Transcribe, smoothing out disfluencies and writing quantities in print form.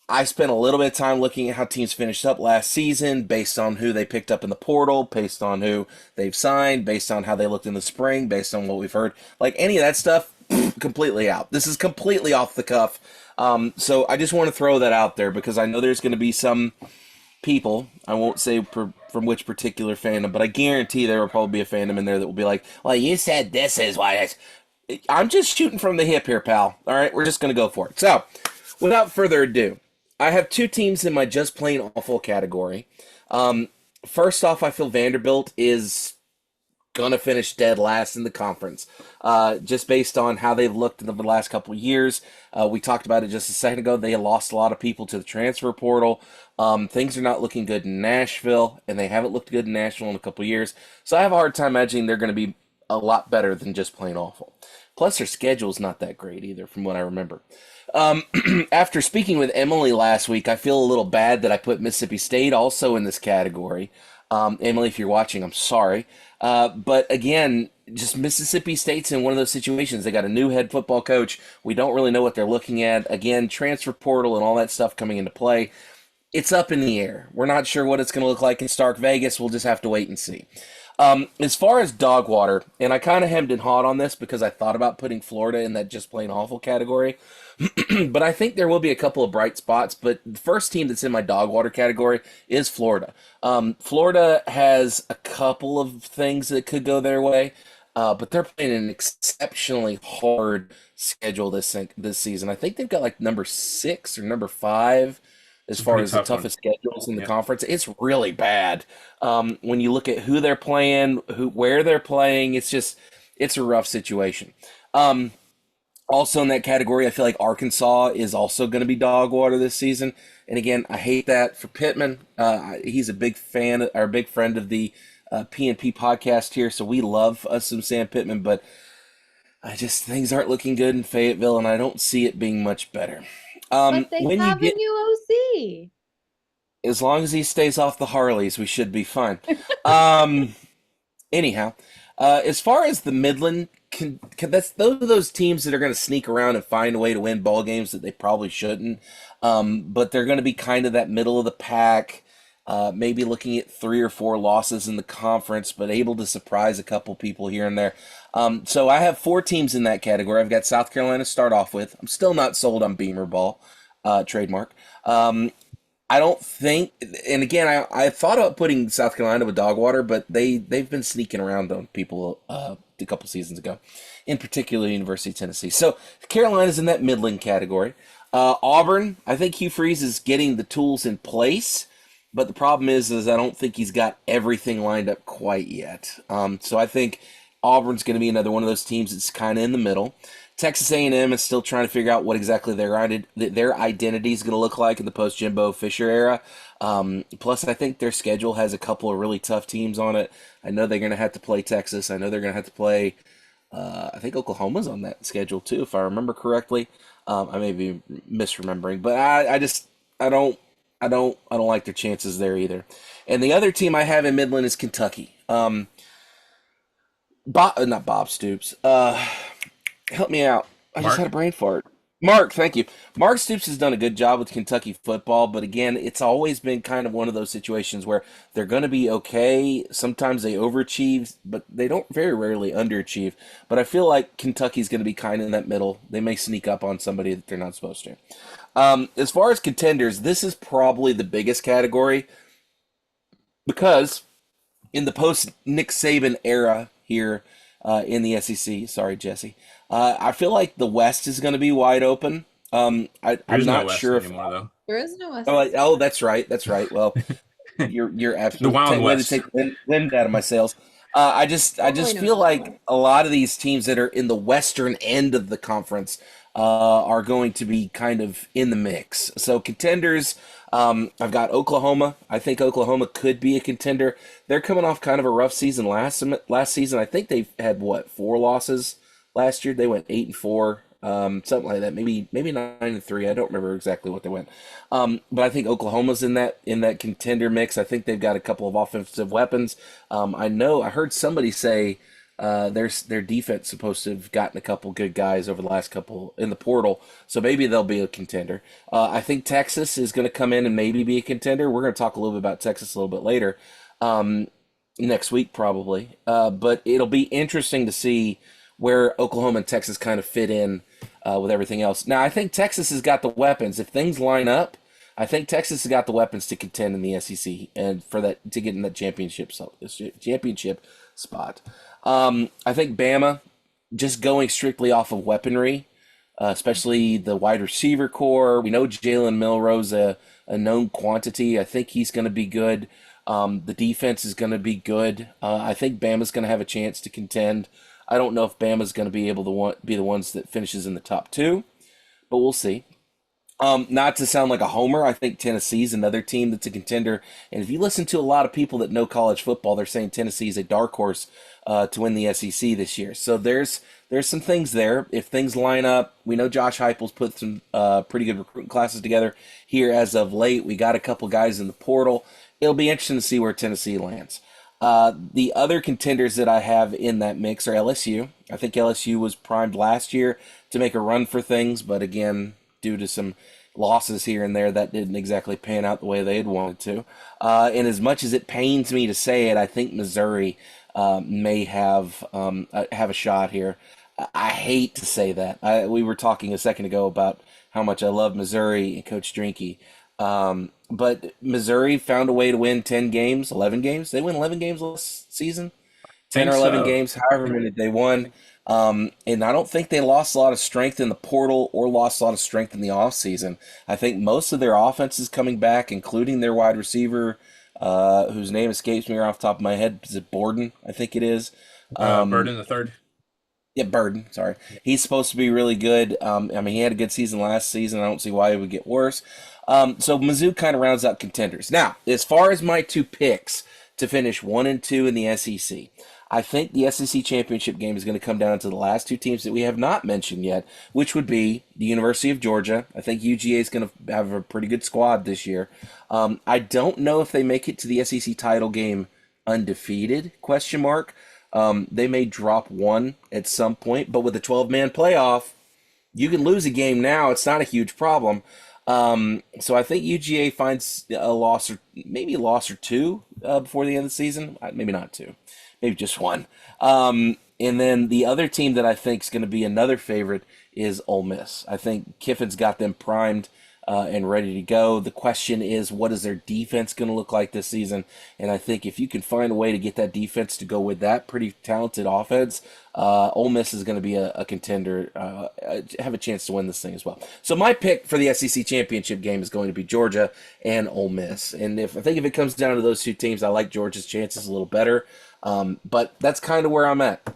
I spent a little bit of time looking at how teams finished up last season based on who they picked up in the portal, based on who they've signed, based on how they looked in the spring, based on what we've heard. Like any of that stuff, completely out. This is completely off the cuff. So I just want to throw that out there because I know there's going to be some people, I won't say from which particular fandom, but I guarantee there will probably be a fandom in there that will be like, well, you said this is why it's. I'm just shooting from the hip here, pal. All right, we're just going to go for it. So, without further ado, I have two teams in my just plain awful category. Um, First off, I feel Vanderbilt is gonna finish dead last in the conference, just based on how they've looked in the last couple of years. We talked about it just a second ago. They lost a lot of people to the transfer portal. Things are not looking good in Nashville, and they haven't looked good in Nashville in a couple of years. So I have a hard time imagining they're going to be a lot better than just plain awful. Plus, their schedule's not that great either, from what I remember. Um, After speaking with Emily last week, I feel a little bad that I put Mississippi State also in this category. Emily, if you're watching, I'm sorry. But again, just Mississippi State's in one of those situations. They got a new head football coach. We don't really know what they're looking at. Again, transfer portal and all that stuff coming into play. It's up in the air. We're not sure what it's going to look like in Stark Vegas. We'll just have to wait and see. As far as dog water, and I kind of hemmed and hawed on this because I thought about putting Florida in that just plain awful category. But I think there will be a couple of bright spots. But the first team that's in my dog water category is Florida. Florida has a couple of things that could go their way, but they're playing an exceptionally hard schedule this season. I think they've got like number 6 or number 5 as It's a far pretty as the tough one. toughest schedules in the Yeah. conference. It's really bad. When you look at who they're playing, where they're playing, it's a rough situation. Um, Also in that category, I feel like Arkansas is also going to be dog water this season. And again, I hate that for Pittman. He's a big fan or a big friend of the P&P podcast here, so we love us some Sam Pittman. But I just things aren't looking good in Fayetteville, and I don't see it being much better. But they When you have a get new OC. As long as he stays off the Harleys, we should be fine. Um, Anyhow, as far as the Midland, that's those are those teams that are going to sneak around and find a way to win ball games that they probably shouldn't. But they're going to be kind of that middle of the pack, maybe looking at 3 or 4 losses in the conference, but able to surprise a couple people here and there. So I have 4 teams in that category. I've got South Carolina to start off with. I'm still not sold on Beamer Ball, trademark. I don't think, and again, I thought about putting South Carolina with Dogwater, but they've been sneaking around on people a couple seasons ago, in particular University of Tennessee. So Carolina's in that Midland category. Auburn, I think Hugh Freeze is getting the tools in place, but the problem is I don't think he's got everything lined up quite yet. So I think Auburn's going to be another one of those teams that's kind of in the middle. Texas A&M is still trying to figure out what exactly their identity is going to look like in the post Jimbo Fisher era. Plus, I think their schedule has a couple of really tough teams on it. I know they're going to have to play Texas. I know they're going to have to play. I think Oklahoma's on that schedule too, if I remember correctly. I may be misremembering, but I don't like their chances there either. And the other team I have in Midland is Kentucky. Not Bob Stoops. Help me out. I just had Mark? a brain fart. Mark, thank you. Mark Stoops has done a good job with Kentucky football, but again, it's always been kind of one of those situations where they're going to be okay. Sometimes they overachieve, but they don't very rarely underachieve. But I feel like Kentucky's going to be kind of in that middle. They may sneak up on somebody that they're not supposed to. As far as contenders, this is probably the biggest category because in the post Nick Saban era here in the SEC. Sorry, Jesse. I feel like the West is going to be wide open. I'm There's no not West sure if. anymore, though. There is no Oh, OC. that's right. That's right. Well, you're The absolutely Wild way to West. take wind out of my sails. I Totally just no feel OC. like a lot of these teams that are in the western end of the conference are going to be kind of in the mix. So contenders, I've got Oklahoma. I think Oklahoma could be a contender. They're coming off kind of a rough season last season. I think they've had 4 losses last year. They went 8-4. Something like that. Maybe 9-3. I don't remember exactly what they went. But I think Oklahoma's in that contender mix. I think they've got a couple of offensive weapons. I heard somebody say their defense supposed to have gotten a couple good guys over the last couple in the portal, so maybe they'll be a contender. I think Texas is going to come in and maybe be a contender. We're going to talk a little bit about Texas a little bit later, next week probably. But it'll be interesting to see where Oklahoma and Texas kind of fit in with everything else. Now, I think Texas has got the weapons. If things line up, I think Texas has got the weapons to contend in the SEC and for that to get in that championship spot. I think Bama, just going strictly off of weaponry, especially the wide receiver core. We know Jalen Milroe's a known quantity. I think he's going to be good. The defense is going to be good. I think Bama's going to have a chance to contend. I don't know if Bama's going to be able to be the ones that finishes in the top two, but we'll see. Not to sound like a homer, I think Tennessee's another team that's a contender. And if you listen to a lot of people that know college football, they're saying Tennessee's a dark horse to win the SEC this year. So there's some things there. If things line up, we know Josh Heupel's put some pretty good recruiting classes together here as of late. We got a couple guys in the portal. It'll be interesting to see where Tennessee lands. The other contenders that I have in that mix are LSU. I think LSU was primed last year to make a run for things, but again, due to some losses here and there, that didn't exactly pan out the way they had wanted to. And as much as it pains me to say it, I think Missouri may have a shot here. I hate to say that. We were talking a second ago about how much I love Missouri and Coach Drinky. But Missouri found a way to win 10 games, 11 games. They win 11 games last season, 10 or 11 games, however many they won. And I don't think they lost a lot of strength in the portal or lost a lot of strength in the offseason. I think most of their offense is coming back, including their wide receiver, whose name escapes me right off the top of my head. Is it Borden? I think it is. Burden the third. Yeah, Burden. Sorry. He's supposed to be really good. I mean, he had a good season last season. I don't see why it would get worse. So Mizzou kind of rounds out contenders. Now, as far as my two picks to finish 1 and 2 in the SEC, I think the SEC championship game is going to come down to the last two teams that we have not mentioned yet, which would be the University of Georgia. I think UGA is going to have a pretty good squad this year. I don't know if they make it to the SEC title game undefeated, question mark. They may drop one at some point, but with a 12-man playoff, you can lose a game now. It's not a huge problem. So I think UGA finds a loss or maybe a loss or two before the end of the season. Maybe not two. Maybe just one. And then the other team that I think is going to be another favorite is Ole Miss. I think Kiffin's got them primed and ready to go. The question is, what is their defense going to look like this season? And I think if you can find a way to get that defense to go with that pretty talented offense, Ole Miss is going to be a contender, have a chance to win this thing as well. So my pick for the SEC championship game is going to be Georgia and Ole Miss. And I think if it comes down to those two teams, I like Georgia's chances a little better. But that's kind of where I'm at.